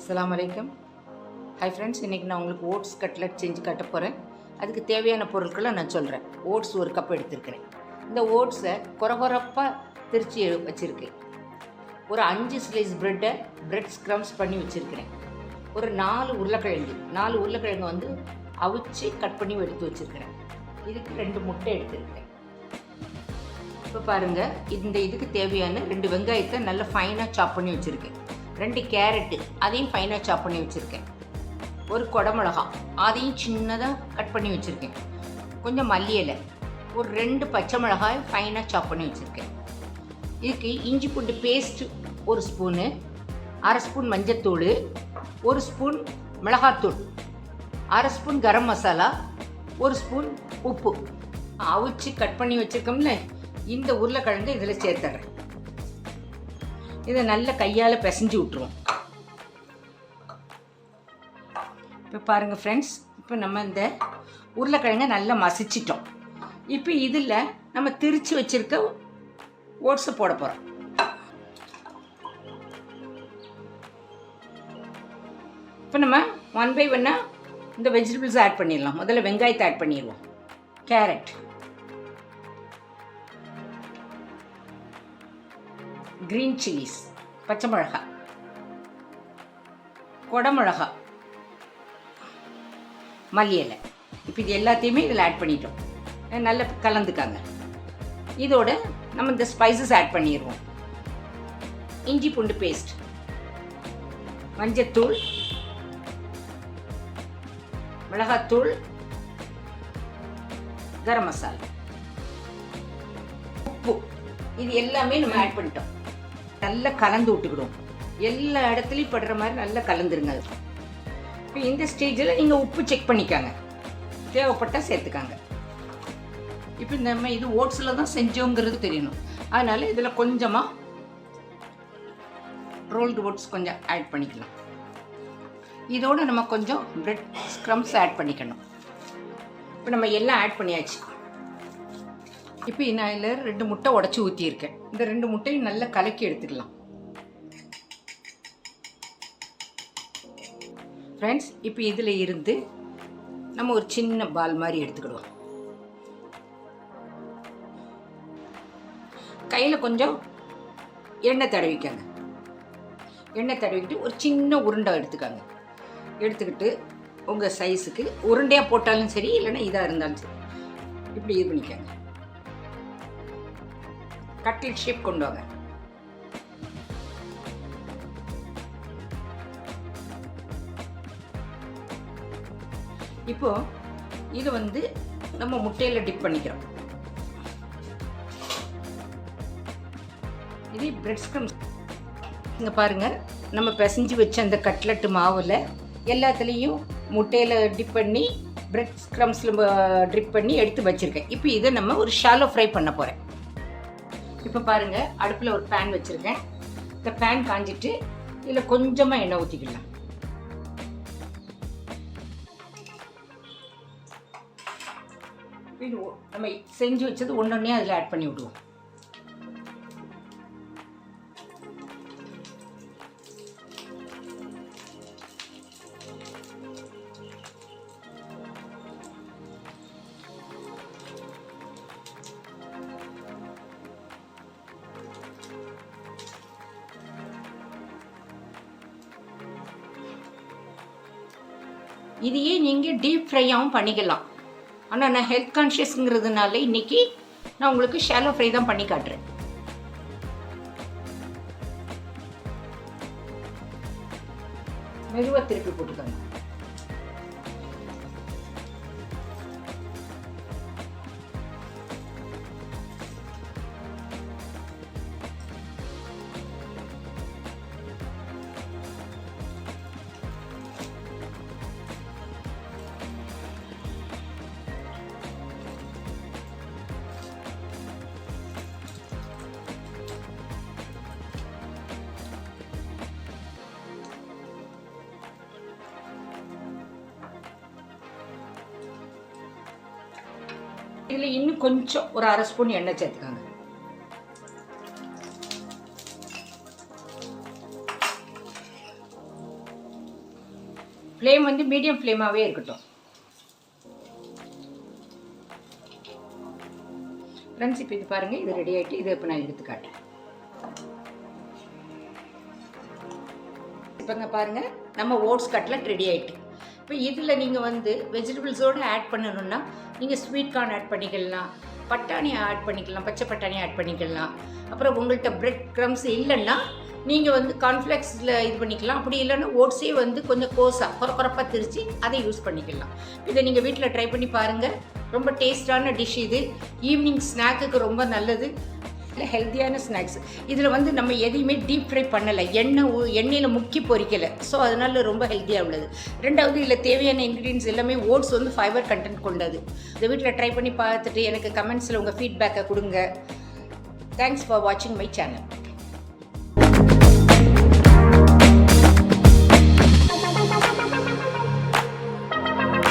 அஸ்ஸலாமு அலைக்கும். Hi friends, இன்றைக்கி நான் உங்களுக்கு ஓட்ஸ் கட்லெட் செஞ்சு காட்ட போகிறேன். அதுக்கு தேவையான பொருட்களை நான் சொல்கிறேன். ஓட்ஸ் ஒரு கப் எடுத்துருக்கிறேன். இந்த ஓட்ஸை கொரகொரப்பாக திரிச்சு வச்சுருக்கேன். ஒரு 5 ஸ்லைஸ் பிரெட் ஸ்க்ரம்ஸ் பண்ணி வச்சுருக்கிறேன். ஒரு 4 உருளைக்கிழங்கு வந்து அவிச்சு கட் பண்ணி எடுத்து வச்சுருக்கிறேன். இதுக்கு 2 முட்டை எடுத்துருக்கிறேன். இப்போ பாருங்கள், இதுக்கு தேவையான 2 வெங்காயத்தை நல்லா ஃபைனாக சாப் பண்ணி வச்சுருக்கேன். 2 கேரட்டு அதையும் ஃபைனாக சாப் பண்ணி வச்சுருக்கேன். ஒரு குடமிளகா அதையும் சின்னதாக கட் பண்ணி வச்சுருக்கேன். கொஞ்சம் மல்லி இலை, ஒரு 2 பச்சை மிளகாய் ஃபைனாக சாப் பண்ணி வச்சுருக்கேன். இதுக்கு இஞ்சி பூண்டு பேஸ்ட்டு 1 ஸ்பூனு, 1/2 ஸ்பூன் மஞ்சத்தூள், 1 ஸ்பூன் மிளகாத்தூள், 1/2 ஸ்பூன் கரம் மசாலா, 1 ஸ்பூன் உப்பு. அவிச்சு கட் பண்ணி வச்சுருக்கோம்ல, இந்த உருளைக்கிழங்கு இதில் சேர்த்துட்றேன். இதை நல்ல கையால் பிசைஞ்சு விட்ருவோம். இப்போ பாருங்கள் ஃப்ரெண்ட்ஸ், இப்போ நம்ம இந்த உருளைக்கிழங்கை நல்லா மசிச்சிட்டோம். இப்போ இதில் நம்ம திரிச்சு வச்சுருக்க ஓட்ஸை போட போகிறோம். இப்போ நம்ம 1 by 1 இந்த வெஜிடபிள்ஸ் ஆட் பண்ணிடலாம். முதல்ல வெங்காயத்தை ஆட் பண்ணிடுவோம். கேரட், கிரீன் சில்லிஸ், பச்சை மிளகா, குடமிளகா, மல்லி இலை. இப்போ இது எல்லாத்தையுமே இதில் ஆட் பண்ணிட்டோம். நல்லா கலந்துக்காங்க. இதோட நம்ம இந்த ஸ்பைசஸ் ஆட் பண்ணிடுவோம். இஞ்சி பூண்டு பேஸ்ட், மஞ்சத்தூள், மிளகாத்தூள், கரம் மசாலா, உப்பு, இது எல்லாமே நம்ம ஆட் பண்ணிட்டோம். நல்லா கலந்து விட்டுக்கிடுவோம். எல்லா இடத்துலையும் படுற மாதிரி நல்லா கலந்துருங்க. இப்போ இந்த ஸ்டேஜில் நீங்கள் உப்பு செக் பண்ணிக்காங்க, தேவைப்பட்டால் சேர்த்துக்காங்க. இப்போ நம்ம இது ஓட்ஸில் தான் செஞ்சோங்கிறது தெரியணும். அதனால் இதில் கொஞ்சமாக ரோல்டு ஓட்ஸ் கொஞ்சம் ஆட் பண்ணிக்கலாம். இதோடு நம்ம கொஞ்சம் பிரெட் ஸ்க்ரம்ஸ் ஆட் பண்ணிக்கணும். இப்போ நம்ம எல்லாம் ஆட் பண்ணியாச்சு. இப்போ நான் இதில் 2 முட்டை உடச்சி ஊற்றியிருக்கேன். இந்த 2 முட்டையும் நல்லா கலக்கி எடுத்துக்கலாம். ஃப்ரெண்ட்ஸ், இப்போ இதில் இருந்து நம்ம ஒரு சின்ன பால் மாதிரி எடுத்துக்கிடுவோம். கையில் கொஞ்சம் எண்ணெய் தடவிக்கங்க. எண்ணெய் தடவிக்கிட்டு ஒரு சின்ன உருண்டை எடுத்துக்கோங்க. எடுத்துக்கிட்டு உங்கள் சைஸுக்கு உருண்டையாக போட்டாலும் சரி, இல்லைன்னா இதாக இருந்தாலும் சரி, இப்படி இது பண்ணிக்கோங்க. கட்லெட் ஷேப் கொண்டு வாங்க. இப்போ இது வந்து நம்ம முட்டையில் டிப் பண்ணிக்கிறோம். இது பிரெட் ஸ்க்ரம்ஸ். இங்கே பாருங்கள், நம்ம பிசைஞ்சு வச்ச அந்த கட்லெட்டு மாவில் எல்லாத்துலேயும் முட்டையில் டிப் பண்ணி பிரெட் ஸ்க்ரம்ஸில் ட்ரிப் பண்ணி எடுத்து வச்சுருக்கேன். இப்போ இதை நம்ம ஒரு ஷாலோ ஃப்ரை பண்ண போகிறேன். இப்போ பாருங்கள், அடுப்பில் ஒரு பேன் வச்சுருக்கேன். இந்த பேன் காஞ்சிட்டு இதில் கொஞ்சமாக எண்ணெய் ஊற்றிக்கலாம். இது நம்ம செஞ்சு வச்சது ஒன்றொன்னே அதில் ஆட் பண்ணி விடுவோம். இதையே நீங்கள் டீப் ஃப்ரையாகவும் பண்ணிக்கலாம். ஆனால் நான் ஹெல்த் கான்ஷியஸ்ங்கிறதுனால இன்றைக்கி நான் உங்களுக்கு ஷாலோ ஃப்ரை தான் பண்ணி காட்டுறேன். மெதுவாக திருப்பி போட்டுக்கோங்க. இதில் இன்னும் கொஞ்சம் ஒரு 1/2 ஸ்பூன் எண்ணெய் சேர்த்துக்காங்க. ஃப்ளேம் வந்து மீடியம் ஃப்ளேமாகவே இருக்கட்டும். ஃப்ரெண்ட்ஸ், இப்போ இது பாருங்கள், இது ரெடி ஆகிட்டு இதை இப்போ நான் எடுத்து காட்டுறேன். இப்போங்க பாருங்கள், நம்ம ஓட்ஸ் கட்லட் ரெடி ஆகிட்டு. இப்போ இதில் நீங்கள் வந்து வெஜிடபிள்ஸோடு ஆட் பண்ணணுன்னா நீங்கள் ஸ்வீட் கார்ன் ஆட் பண்ணிக்கலாம், பட்டாணி ஆட் பண்ணிக்கலாம், பச்சை பட்டாணி ஆட் பண்ணிக்கலாம். அப்புறம் உங்கள்கிட்ட பிரெட் க்ரம்ஸ் இல்லைன்னா நீங்கள் வந்து கார்ன்ஃப்ளெக்ஸில் இது பண்ணிக்கலாம். அப்படி இல்லைன்னா ஓட்ஸே வந்து கொஞ்சம் கோஸாக குறப்பாக திரித்து அதை யூஸ் பண்ணிக்கலாம். இதை நீங்கள் வீட்டில் ட்ரை பண்ணி பாருங்கள். ரொம்ப டேஸ்டான டிஷ் இது. ஈவினிங் ஸ்நாக்குக்கு ரொம்ப நல்லது. இல்லை, ஹெல்த்தியான ஸ்நாக்ஸ். இதில் வந்து நம்ம எதையுமே டீப் ஃப்ரை பண்ணலை, எண்ணெயில் முக்கி பொரிக்கலை. ஸோ அதனால ரொம்ப ஹெல்த்தியாக உள்ளது. ரெண்டாவது இதில் தேவையான இன்க்ரீடியன்ஸ் எல்லாமே ஓட்ஸ் வந்து ஃபைபர் கண்டென்ட் கொண்டது. இதை வீட்டில் ட்ரை பண்ணி பார்த்துட்டு எனக்கு கமெண்ட்ஸில் உங்கள் ஃபீட்பேக்கை கொடுங்க. தேங்க்ஸ் ஃபார் வாட்சிங் மை சேனல்.